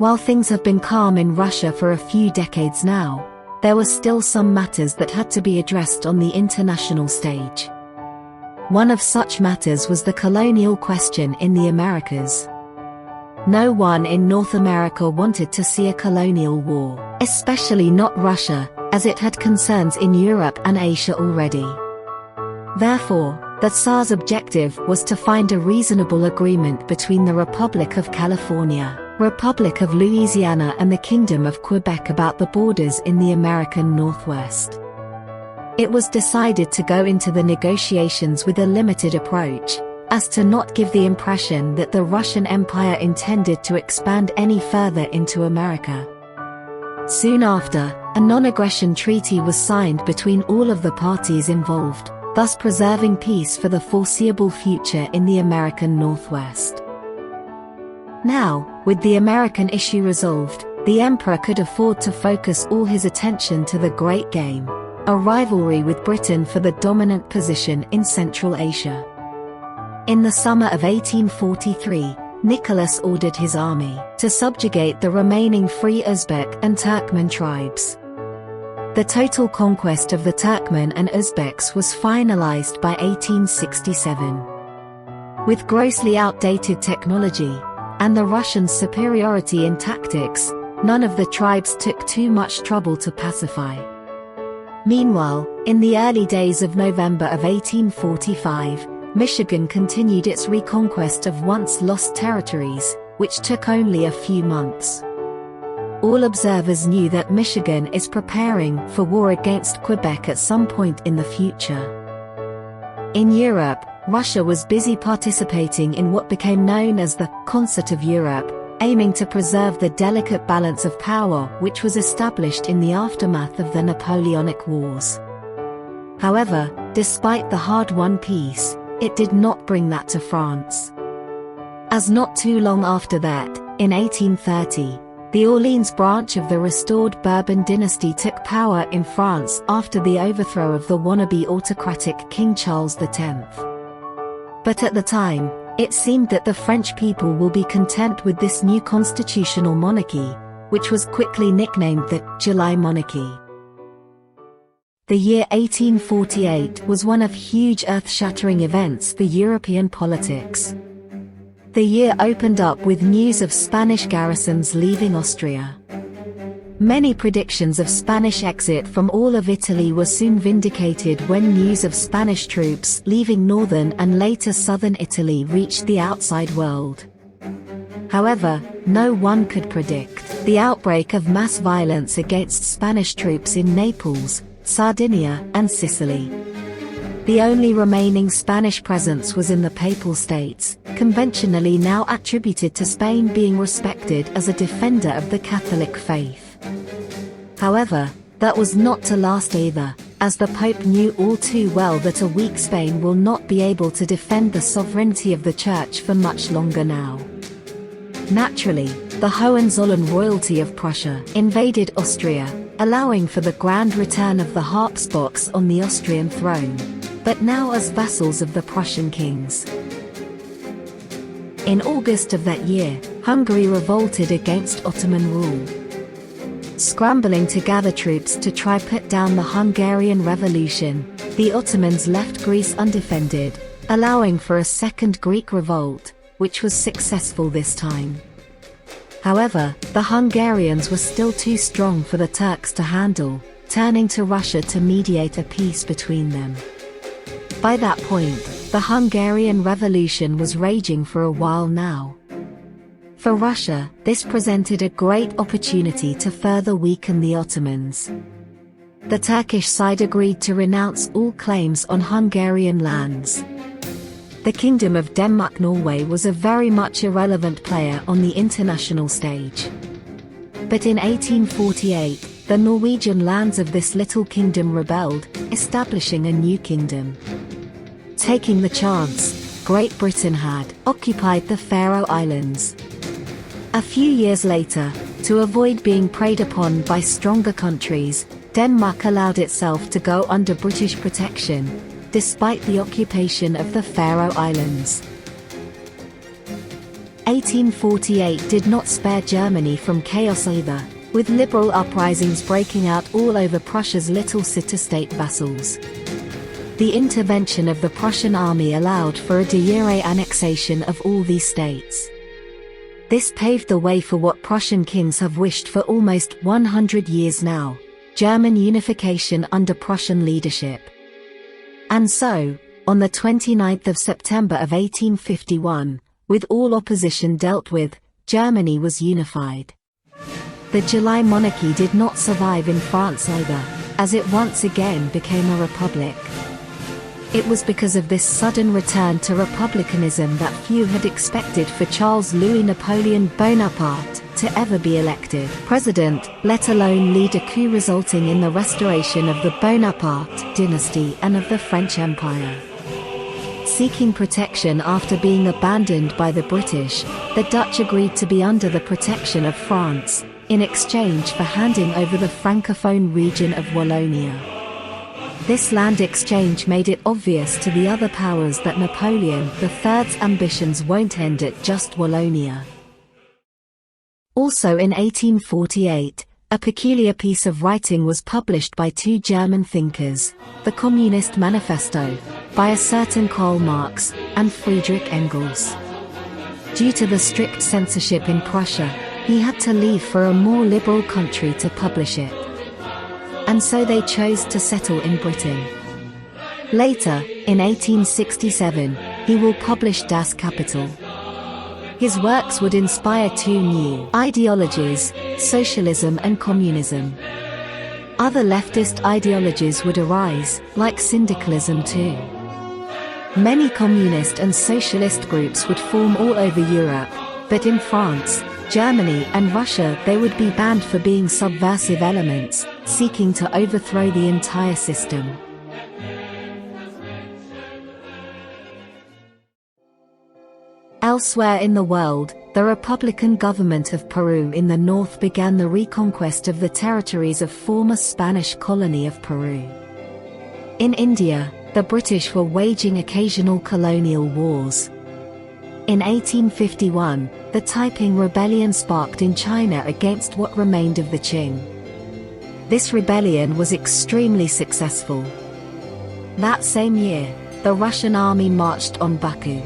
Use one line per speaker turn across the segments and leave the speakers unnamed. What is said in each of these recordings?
While things have been calm in Russia for a few decades now, there were still some matters that had to be addressed on the international stage. One of such matters was the colonial question in the Americas. No one in North America wanted to see a colonial war, especially not Russia, as it had concerns in Europe and Asia already. Therefore, the Tsar's objective was to find a reasonable agreement between the Republic of California, Republic of Louisiana and the Kingdom of Quebec about the borders in the American Northwest. It was decided to go into the negotiations with a limited approach, as to not give the impression that the Russian Empire intended to expand any further into America. Soon after, a non-aggression treaty was signed between all of the parties involved, thus preserving peace for the foreseeable future in the American Northwest. Now, with the American issue resolved, the emperor could afford to focus all his attention to the Great Game, a rivalry with Britain for the dominant position in Central Asia. In the summer of 1843, Nicholas ordered his army to subjugate the remaining free Uzbek and Turkmen tribes. The total conquest of the Turkmen and Uzbeks was finalized by 1867. With grossly outdated technology, and the Russians' superiority in tactics, none of the tribes took too much trouble to pacify. Meanwhile, in the early days of November of 1845, Michigan continued its reconquest of once lost territories, which took only a few months. All observers knew that Michigan is preparing for war against Quebec at some point in the future. In Europe, Russia was busy participating in what became known as the Concert of Europe, aiming to preserve the delicate balance of power which was established in the aftermath of the Napoleonic Wars. However, despite the hard-won peace, it did not bring that to France. As not too long after that, in 1830, the Orleans branch of the restored Bourbon dynasty took power in France after the overthrow of the wannabe autocratic King Charles X. But at the time, it seemed that the French people will be content with this new constitutional monarchy, which was quickly nicknamed the July Monarchy. The year 1848 was one of huge earth-shattering events for European politics. The year opened up with news of Spanish garrisons leaving Austria. Many predictions of Spanish exit from all of Italy were soon vindicated when news of Spanish troops leaving northern and later southern Italy reached the outside world. However, no one could predict the outbreak of mass violence against Spanish troops in Naples, Sardinia, and Sicily. The only remaining Spanish presence was in the Papal States, conventionally now attributed to Spain being respected as a defender of the Catholic faith. However, that was not to last either, as the Pope knew all too well that a weak Spain will not be able to defend the sovereignty of the Church for much longer now. Naturally, the Hohenzollern royalty of Prussia invaded Austria, allowing for the grand return of the Habsburgs on the Austrian throne, but now as vassals of the Prussian kings. In August of that year, Hungary revolted against Ottoman rule. Scrambling to gather troops to try put down the Hungarian Revolution, the Ottomans left Greece undefended, allowing for a second Greek revolt, which was successful this time. However, the Hungarians were still too strong for the Turks to handle, turning to Russia to mediate a peace between them. By that point, the Hungarian Revolution was raging for a while now. For Russia, this presented a great opportunity to further weaken the Ottomans. The Turkish side agreed to renounce all claims on Hungarian lands. The Kingdom of Denmark-Norway was a very much irrelevant player on the international stage. But in 1848, the Norwegian lands of this little kingdom rebelled, establishing a new kingdom. Taking the chance, Great Britain had occupied the Faroe Islands. A few years later, to avoid being preyed upon by stronger countries, Denmark allowed itself to go under British protection, despite the occupation of the Faroe Islands. 1848 did not spare Germany from chaos either, with liberal uprisings breaking out all over Prussia's little city-state vassals. The intervention of the Prussian army allowed for a de jure annexation of all these states. This paved the way for what Prussian kings have wished for almost 100 years now: German unification under Prussian leadership. And so, on the 29th of September of 1851, with all opposition dealt with, Germany was unified. The July monarchy did not survive in France either, as it once again became a republic. It was because of this sudden return to republicanism that few had expected for Charles Louis Napoleon Bonaparte to ever be elected president, let alone lead a coup resulting in the restoration of the Bonaparte dynasty and of the French Empire. Seeking protection after being abandoned by the British, the Dutch agreed to be under the protection of France, in exchange for handing over the francophone region of Wallonia. This land exchange made it obvious to the other powers that Napoleon III's ambitions won't end at just Wallonia. Also in 1848, a peculiar piece of writing was published by two German thinkers, the Communist Manifesto, by a certain Karl Marx and Friedrich Engels. Due to the strict censorship in Prussia, he had to leave for a more liberal country to publish it. And so they chose to settle in Britain. Later, in 1867, he will publish Das Kapital. His works would inspire two new ideologies, socialism and communism. Other leftist ideologies would arise, like syndicalism too. Many communist and socialist groups would form all over Europe, but in France, Germany and Russia they would be banned for being subversive elements, seeking to overthrow the entire system. Elsewhere in the world, the Republican government of Peru in the north began the reconquest of the territories of former Spanish colony of Peru. In India, the British were waging occasional colonial wars. In 1851, the Taiping Rebellion sparked in China against what remained of the Qing. This rebellion was extremely successful. That same year, the Russian army marched on Baku.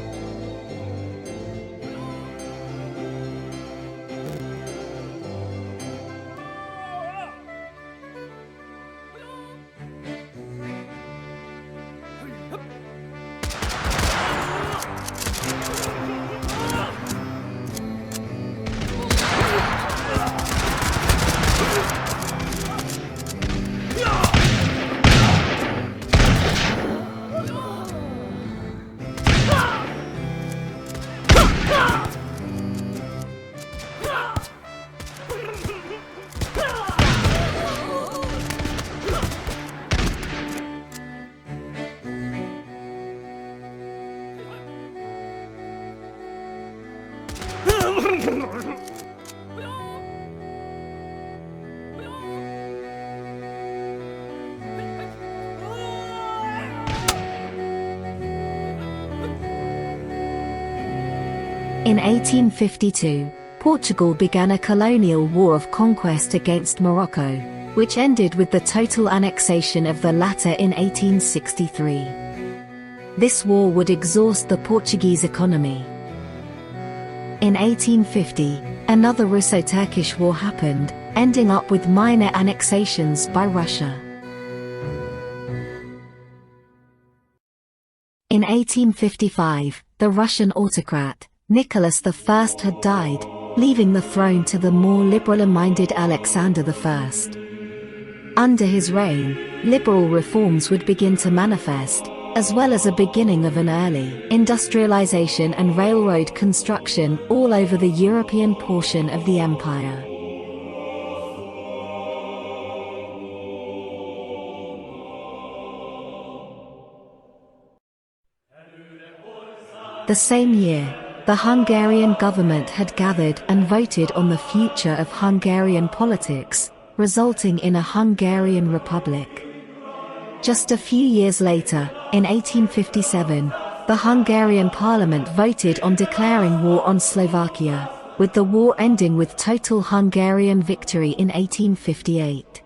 In 1852, Portugal began a colonial war of conquest against Morocco, which ended with the total annexation of the latter in 1863. This war would exhaust the Portuguese economy. In 1850, another Russo-Turkish war happened, ending up with minor annexations by Russia. In 1855, the Russian autocrat, Nicholas I had died, leaving the throne to the more liberal-minded Alexander I. Under his reign, liberal reforms would begin to manifest, as well as a beginning of an early industrialization and railroad construction all over the European portion of the empire. The same year, the Hungarian government had gathered and voted on the future of Hungarian politics, resulting in a Hungarian republic. Just a few years later, in 1857, The Hungarian parliament voted on declaring war on Slovakia, with the war ending with total Hungarian victory in 1858.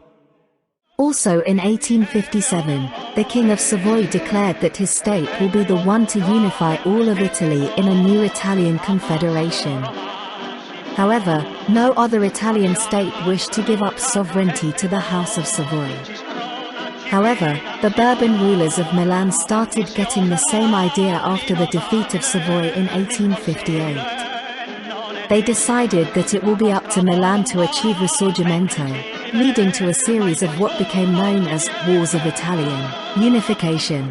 Also in 1857, the King of Savoy declared that his state will be the one to unify all of Italy in a new Italian confederation. However, no other Italian state wished to give up sovereignty to the House of Savoy. However, the Bourbon rulers of Milan started getting the same idea after the defeat of Savoy in 1858. They decided that it will be up to Milan to achieve Risorgimento, leading to a series of what became known as Wars of Italian Unification.